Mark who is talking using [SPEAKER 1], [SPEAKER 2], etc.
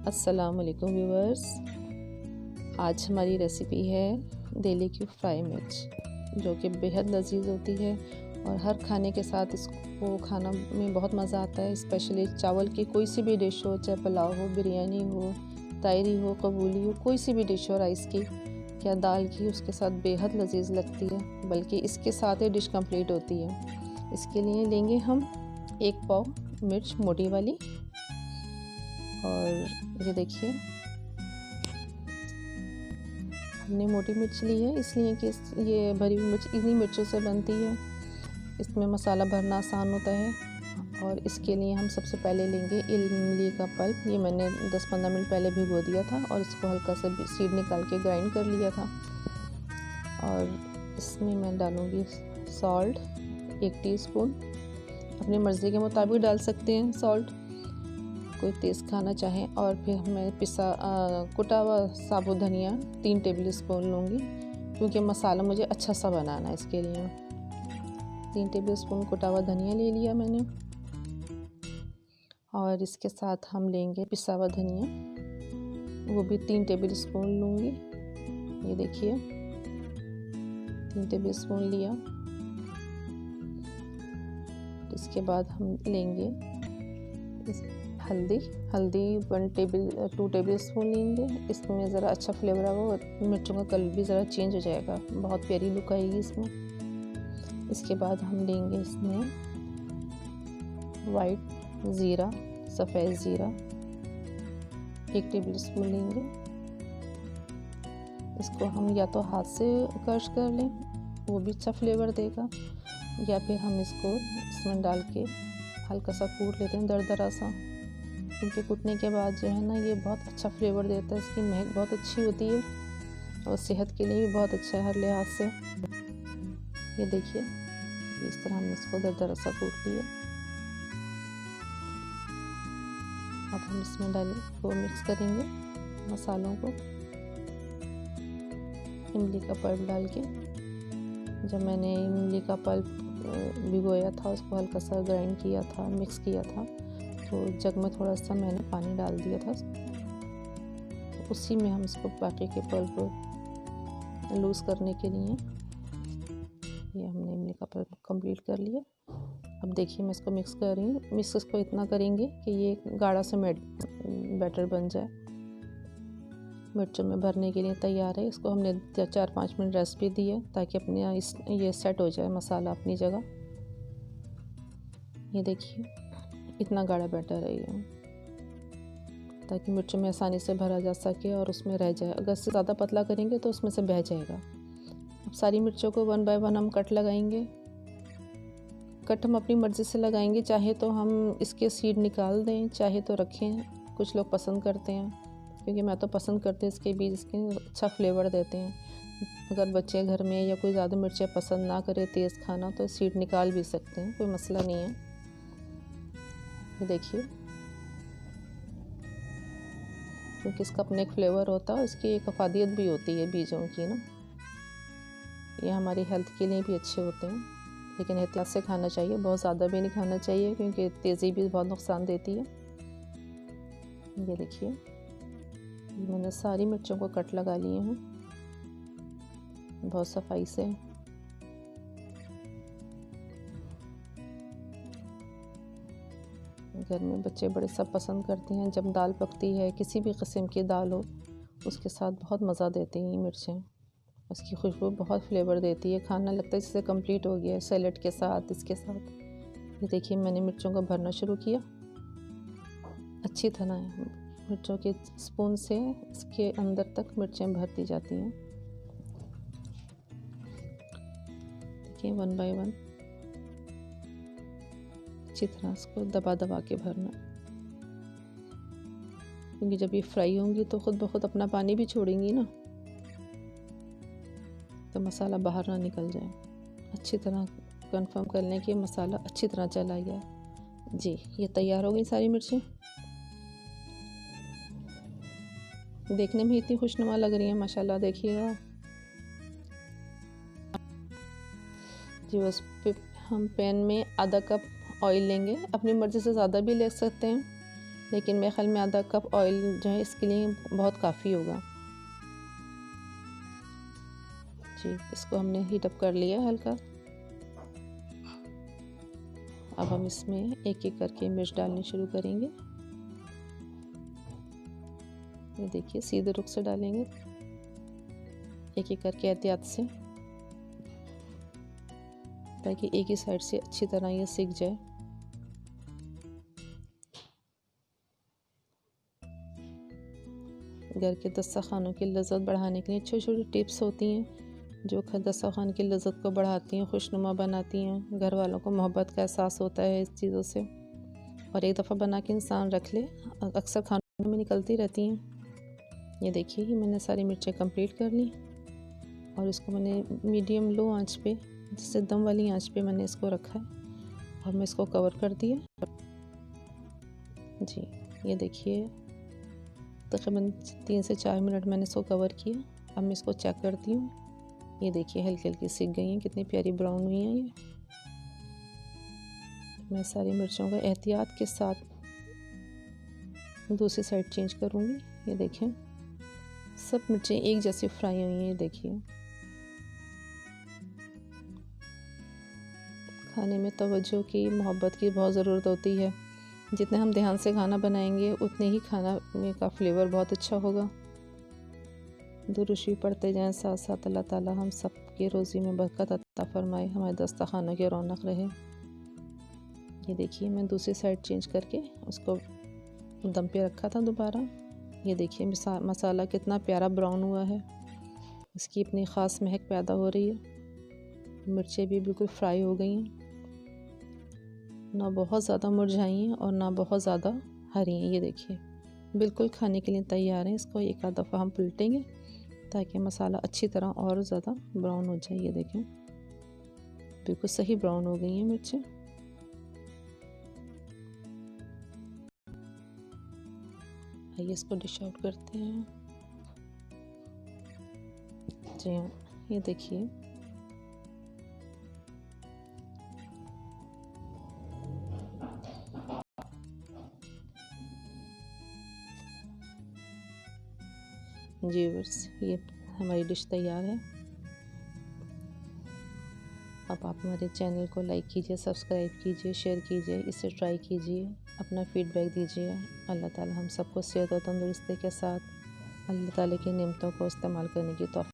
[SPEAKER 1] अस्सलाम वालेकुम व्यूवर्स। आज हमारी रेसिपी है डेली की फ्राई मिर्च, जो कि बेहद लजीज होती है और हर खाने के साथ इसको खाना में बहुत मज़ा आता है। स्पेशली चावल की कोई सी भी डिश हो, चाहे पुलाव हो, बिरयानी हो, तायरी हो, कबूली हो, कोई सी भी डिश हो, राइस की या दाल की, उसके साथ बेहद लजीज लगती है। बल्कि इसके साथ ही डिश कंप्लीट होती है। इसके लिए लेंगे हम 1 पाव मिर्च मोटी वाली, और ये देखिए हमने मोटी मिर्च ली है इसलिए कि ये भरी हुई मिर्च इन्हीं मिर्चों से बनती है। इसमें मसाला भरना आसान होता है। और इसके लिए हम सबसे पहले लेंगे इमली का पल्प। ये मैंने 10-15 मिनट पहले भिगो दिया था और इसको हल्का सा सीड निकाल के ग्राइंड कर लिया था। और इसमें मैं डालूँगी सॉल्ट 1 टीस्पून। अपनी मर्ज़ी के मुताबिक डाल सकते हैं सॉल्ट, कोई तेज़ खाना चाहें। और फिर मैं कुटा हुआ साबुत धनिया 3 टेबल स्पून लूँगी, क्योंकि मसाला मुझे अच्छा सा बनाना है। इसके लिए 3 टेबल स्पून कुटा हुआ धनिया ले लिया मैंने। और इसके साथ हम लेंगे पिसा हुआ धनिया, वो भी 3 टेबल स्पून लूँगी। ये देखिए 3 टेबल स्पून लिया। इसके बाद हम लेंगे हल्दी 2 टेबल स्पून लेंगे। इसमें ज़रा अच्छा फ्लेवर आएगा, मिर्चों का कलर भी ज़रा चेंज हो जाएगा, बहुत प्यारी लुक आएगी इसमें। इसके बाद हम लेंगे इसमें वाइट ज़ीरा, सफ़ेद ज़ीरा 1 टेबल स्पून लेंगे। इसको हम या तो हाथ से क्रश कर लें, वो भी अच्छा फ्लेवर देगा, या फिर हम इसको इसमें डाल के हल्का सा कूट लेते हैं दरदरा सा, क्योंकि कूटने के बाद जो है ना, ये बहुत अच्छा फ्लेवर देता है। इसकी महक बहुत अच्छी होती है और सेहत के लिए भी बहुत अच्छा है हर लिहाज से। ये देखिए इस तरह हमने इसको दरदरा सा कूट लिया। अब हम इसमें वो मिक्स करेंगे मसालों को। इमली का पल्प डाल के, जब मैंने इमली का पल्प भिगोया था, उसको हल्का सा ग्राइंड किया था, मिक्स किया था, तो जग में थोड़ा सा मैंने पानी डाल दिया था। तो उसी में हम इसको बाकी के पल्प लूज़ करने के लिए, ये हमने इमली का पल्प कंप्लीट कर लिया। अब देखिए मैं इसको मिक्स कर रही हूँ। मिक्स इसको इतना करेंगे कि ये गाढ़ा सा बैटर बन जाए। मिर्चों में भरने के लिए तैयार है। इसको हमने 4-5 मिनट रेस्ट भी दी है, ताकि अपने ये सेट हो जाए मसाला अपनी जगह। ये देखिए इतना गाढ़ा बैटर है ये, ताकि मिर्चों में आसानी से भरा जा सके और उसमें रह जाए। अगर इससे ज़्यादा पतला करेंगे तो उसमें से बह जाएगा। अब सारी मिर्चों को 1 बाय 1 हम कट लगाएंगे। कट हम अपनी मर्ज़ी से लगाएंगे, चाहे तो हम इसके सीड निकाल दें, चाहे तो रखें। कुछ लोग पसंद करते हैं, क्योंकि मैं तो पसंद करती हूँ इसके बीज, इसके अच्छा फ्लेवर देते हैं। अगर बच्चे घर में या कोई ज़्यादा मिर्चें पसंद ना करे तेज़ खाना, तो सीड निकाल भी सकते हैं, कोई मसला नहीं है। ये देखिए, क्योंकि इसका अपने एक फ्लेवर होता है, इसकी एक अफादियत भी होती है बीजों की ना। ये हमारी हेल्थ के लिए भी अच्छे होते हैं, लेकिन एहतियात से खाना चाहिए, बहुत ज़्यादा भी नहीं खाना चाहिए, क्योंकि तेज़ी भी बहुत नुकसान देती है। ये देखिए मैंने सारी मिर्चों को कट लगा लिए हैं बहुत सफाई से। घर में बच्चे बड़े सब पसंद करते हैं। जब दाल पकती है, किसी भी किस्म की दाल हो, उसके साथ बहुत मज़ा देती हैं ये मिर्चें। उसकी खुशबू बहुत फ्लेवर देती है, खाना लगता है जैसे कंप्लीट हो गया है सैलेड के साथ, इसके साथ। ये देखिए मैंने मिर्चों को भरना शुरू किया। अच्छी तरह मिर्चों के स्पून से इसके अंदर तक मिर्चें भरती जाती हैं। देखिए 1 बाय 1 अच्छी तरह इसको दबा दबा के भरना, क्योंकि जब ये फ्राई होंगी तो खुद ब खुद अपना पानी भी छोड़ेंगी ना, तो मसाला बाहर ना निकल जाए। अच्छी तरह कंफर्म कर लें कि मसाला अच्छी तरह चला गया। जी ये तैयार हो गई सारी मिर्चें। देखने में इतनी खुशनुमा लग रही है माशाल्लाह, देखिएगा जी। उस पर हम पैन में आधा कप ऑयल लेंगे, अपनी मर्ज़ी से ज़्यादा भी ले सकते हैं। लेकिन मेरे ख्याल में आधा कप ऑयल जो है इसके लिए बहुत काफ़ी होगा। जी, इसको हमने हीट अप कर लिया हल्का। अब हम इसमें एक-एक करके मिर्च डालनी शुरू करेंगे। ये देखिए सीधे रुख से डालेंगे, एक-एक करके एहतियात से, ताकि एक ही साइड से अच्छी तरह ये सिक जाए। घर के दस्तरख़्वानों की लज़्ज़त बढ़ाने के लिए छोटी-छोटी टिप्स होती हैं जो दस्तरख़्वान की लज़्ज़त को बढ़ाती हैं, खुशनुमा बनाती हैं। घर वालों को मोहब्बत का एहसास होता है इस चीज़ों से। और एक दफ़ा बना के इंसान रख ले, अक्सर खानों में निकलती रहती हैं। ये देखिए ये मैंने सारी मिर्चें कंप्लीट कर ली और इसको मैंने मीडियम लो आंच पे, जिससे दम वाली आंच पे मैंने इसको रखा है। अब मैं इसको कवर कर दिया। जी, ये देखिए तकरीबन 3 से 4 मिनट मैंने इसको कवर किया। अब मैं इसको चेक करती हूँ। ये देखिए हल्की हल्की सिक गई हैं, कितनी प्यारी ब्राउन हुई हैं ये। मैं सारी मिर्चों का एहतियात के साथ दूसरी साइड चेंज करूँगी। ये देखें सब मिर्चें एक जैसी फ्राई हुई हैं। ये देखिए खाने में तवज्जो की, मोहब्बत की बहुत ज़रूरत होती है। जितने हम ध्यान से खाना बनाएंगे उतने ही खाना में का फ्लेवर बहुत अच्छा होगा। दुरूद शरीफ पढ़ते जाएं साथ साथ। अल्लाह ताला हम सब की रोज़ी में बरकत अता फरमाए, हमारे दस्तरख़ानों की रौनक रहे। ये देखिए मैं दूसरी साइड चेंज करके उसको दम पे रखा था दोबारा। ये देखिए मसाला कितना प्यारा ब्राउन हुआ है, इसकी अपनी ख़ास महक पैदा हो रही है। मिर्चें भी बिल्कुल फ्राई हो गई हैं, ना बहुत ज़्यादा मुरझाई हैं और ना बहुत ज़्यादा हरी हैं। ये देखिए बिल्कुल खाने के लिए तैयार हैं। इसको एक आध दफ़ा हम पलटेंगे ताकि मसाला अच्छी तरह और ज़्यादा ब्राउन हो जाए। ये देखें बिल्कुल सही ब्राउन हो गई हैं मिर्चें। आइए इसको डिश आउट करते हैं। जी हाँ, ये देखिए जी व्यूअर्स, ये हमारी डिश तैयार है। अब आप हमारे चैनल को लाइक कीजिए, सब्सक्राइब कीजिए, शेयर कीजिए, इसे ट्राई कीजिए, अपना फीडबैक दीजिए। अल्लाह ताला हम सबको सेहत और तंदुरुस्ती के साथ अल्लाह ताला की नेमतों को इस्तेमाल करने की तौफीक